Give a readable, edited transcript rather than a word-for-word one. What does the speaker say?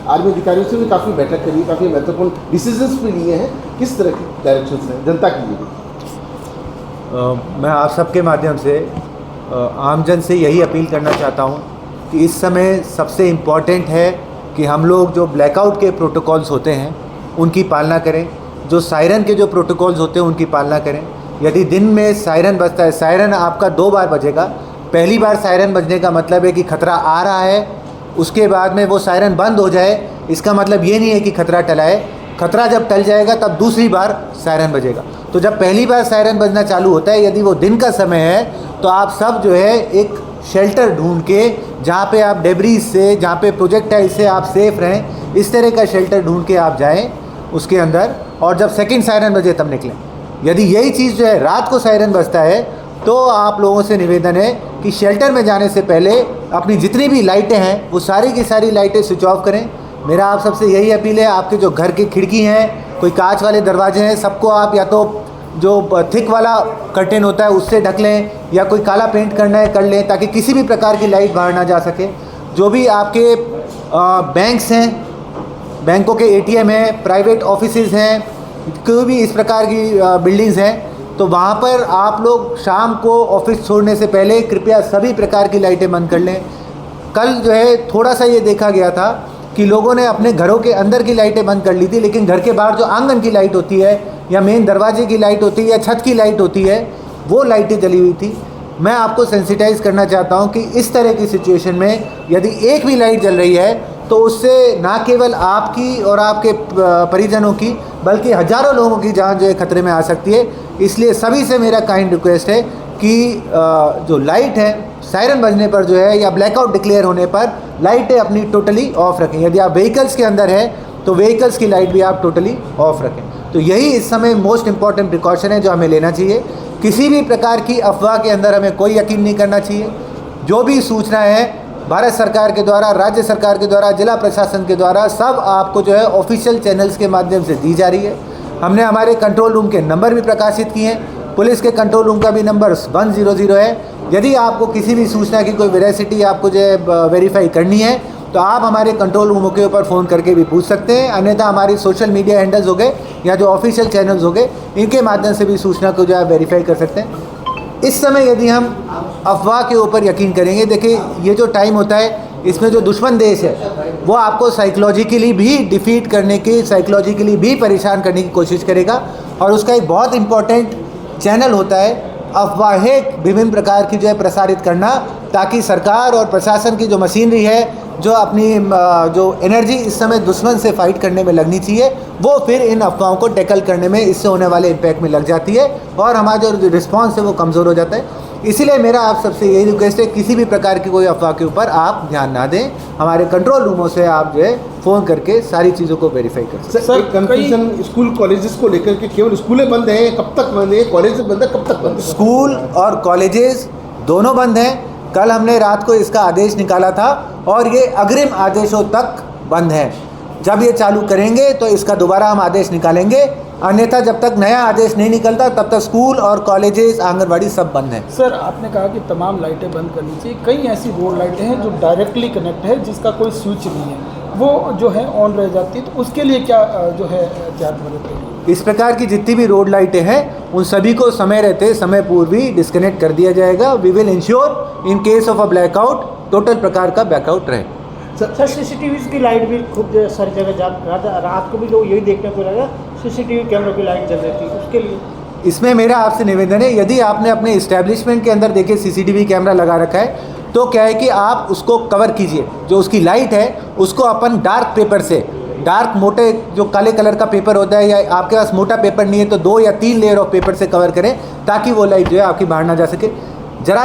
Army अधिकारियों से भी काफ़ी बैठक करी, काफ़ी महत्वपूर्ण डिसीजंस भी लिए हैं, किस तरह के डायरेक्शंस हैं जनता के लिए? मैं आप सबके माध्यम से आमजन से यही अपील करना चाहता हूँ कि इस समय सबसे इम्पॉर्टेंट है कि हम लोग जो ब्लैकआउट के प्रोटोकॉल्स होते हैं उनकी पालना करें, जो सायरन के जो प्रोटोकॉल्स होते हैं उनकी पालना करें। यदि दिन में सायरन बजता है, सायरन आपका 2 बार बजेगा। पहली बार सायरन बजने का मतलब है कि खतरा आ रहा है, उसके बाद में वो सायरन बंद हो जाए, इसका मतलब ये नहीं है कि खतरा टला है। खतरा जब टल जाएगा तब दूसरी बार सायरन बजेगा। तो जब पहली बार सायरन बजना चालू होता है, यदि वो दिन का समय है, तो आप सब जो है एक शेल्टर ढूंढ के, जहाँ पे आप डेब्रीज से, जहाँ पे प्रोजेक्टाइल से आप सेफ रहें, इस तरह का शेल्टर ढूंढ के आप जाएं उसके अंदर, और जब सेकंड सायरन बजे तब निकलें। यदि यही चीज़ जो है रात को सायरन बजता है, तो आप लोगों से निवेदन है कि शेल्टर में जाने से पहले अपनी जितनी भी लाइटें हैं वो सारी की सारी लाइटें स्विच ऑफ करें। मेरा आप सबसे यही अपील है, आपके जो घर की खिड़की हैं, कोई कांच वाले दरवाजे हैं, सबको आप या तो जो थिक वाला कर्टेन होता है उससे ढक लें, या कोई काला पेंट करना है कर लें, ताकि किसी भी प्रकार की लाइट बाहर ना जा सके। जो भी आपके बैंक्स हैं, बैंकों के एटीएम हैं, प्राइवेट ऑफिसेज़ हैं, कोई भी इस प्रकार की बिल्डिंग्स हैं, तो वहाँ पर आप लोग शाम को ऑफिस छोड़ने से पहले कृपया सभी प्रकार की लाइटें बंद कर लें। कल जो है थोड़ा सा ये देखा गया था कि लोगों ने अपने घरों के अंदर की लाइटें बंद कर ली थी, लेकिन घर के बाहर जो आंगन की लाइट होती है, या मेन दरवाजे की लाइट होती है, या छत की लाइट होती है, वो लाइटें जली हुई थी। मैं आपको सेंसिटाइज करना चाहता हूँ कि इस तरह की सिचुएशन में यदि एक भी लाइट जल रही है तो उससे ना केवल आपकी और आपके परिजनों की, बल्कि हज़ारों लोगों की जान जो है खतरे में आ सकती है। इसलिए सभी से मेरा काइंड रिक्वेस्ट है कि जो लाइट है सायरन बजने पर जो है, या ब्लैकआउट डिक्लेयर होने पर लाइटें अपनी टोटली ऑफ रखें। यदि आप व्हीकल्स के अंदर है तो व्हीकल्स की लाइट भी आप टोटली ऑफ रखें। तो यही इस समय मोस्ट इम्पॉर्टेंट प्रिकॉशन है जो हमें लेना चाहिए। किसी भी प्रकार की अफवाह के अंदर हमें कोई यकीन नहीं करना चाहिए। जो भी सूचना है भारत सरकार के द्वारा, राज्य सरकार के द्वारा, जिला प्रशासन के द्वारा, सब आपको जो है ऑफिशियल चैनल्स के माध्यम से दी जा रही है। हमने हमारे कंट्रोल रूम के नंबर भी प्रकाशित किए हैं। पुलिस के कंट्रोल रूम का भी नंबर 100 है। यदि आपको किसी भी सूचना की कोई वेरासिटी आपको जो है वेरीफाई करनी है, तो आप हमारे कंट्रोल रूमों के ऊपर फ़ोन करके भी पूछ सकते हैं। अन्यथा हमारी सोशल मीडिया हैंडल्स हो गए या जो ऑफिशियल चैनल्स हो गए, इनके माध्यम से भी सूचना को जो है वेरीफाई कर सकते हैं। इस समय यदि हम अफवाह के ऊपर यकीन करेंगे, देखिए ये जो टाइम होता है, इसमें जो दुश्मन देश है वो आपको साइकोलॉजिकली भी डिफीट करने की, साइकोलॉजिकली भी परेशान करने की कोशिश करेगा। और उसका एक बहुत इम्पॉर्टेंट चैनल होता है अफवाहें विभिन्न प्रकार की जो है प्रसारित करना, ताकि सरकार और प्रशासन की जो मशीनरी है, जो अपनी जो एनर्जी इस समय दुश्मन से फाइट करने में लगनी चाहिए, वो फिर इन अफवाहों को टैकल करने में, इससे होने वाले इम्पैक्ट में लग जाती है, और हमारा जो रिस्पांस है वो कमज़ोर हो जाता है। इसीलिए मेरा आप सबसे यही रिक्वेस्ट है, किसी भी प्रकार की कोई अफवाह के ऊपर आप ध्यान ना दें। हमारे कंट्रोल रूमों से आप जो है फ़ोन करके सारी चीज़ों को वेरीफाई कर सकते हैं। सर, कंफ्यूजन स्कूल कॉलेजेस को लेकर के, केवल स्कूलें बंद हैं, कब तक बंद है? कॉलेज बंद है, कब तक बंद है? स्कूल और कॉलेजेस दोनों बंद हैं। कल हमने रात को इसका आदेश निकाला था और ये अग्रिम आदेशों तक बंद है। जब ये चालू करेंगे तो इसका दोबारा हम आदेश निकालेंगे, अन्यथा जब तक नया आदेश नहीं निकलता तब तक स्कूल और कॉलेजेस, आंगनबाड़ी सब बंद हैं। सर, आपने कहा कि तमाम लाइटें बंद करनी चाहिए। कई ऐसी रोड लाइटें हैं जो डायरेक्टली कनेक्ट है, जिसका कोई स्विच नहीं है, वो जो है ऑन रह जाती है, तो उसके लिए क्या जो है एहतियात बरतें? इस प्रकार की जितनी भी रोड लाइटें हैं उन सभी को समय रहते, समय पूर्व ही डिस्कनेक्ट कर दिया जाएगा। We will ensure in case of a blackout total प्रकार का ब्लैकआउट रहे। सर, सीसीटीवी की लाइट भी खूब सारी जगह रात को भी लोग यही देखने को लगा, सीसीटीवी कैमरों की लाइट जल रही थी, उसके लिए इसमें मेरा आपसे निवेदन है, यदि आपने अपने इस्टेब्लिशमेंट के अंदर देखिए सीसीटीवी कैमरा लगा रखा है, तो क्या है कि आप उसको कवर कीजिए। जो उसकी लाइट है उसको अपन डार्क पेपर से, डार्क मोटे जो काले कलर का पेपर होता है, या आपके पास मोटा पेपर नहीं है तो 2 या 3 लेयर ऑफ पेपर से कवर करें, ताकि वो लाइट जो है आपकी बाहर ना जा सके।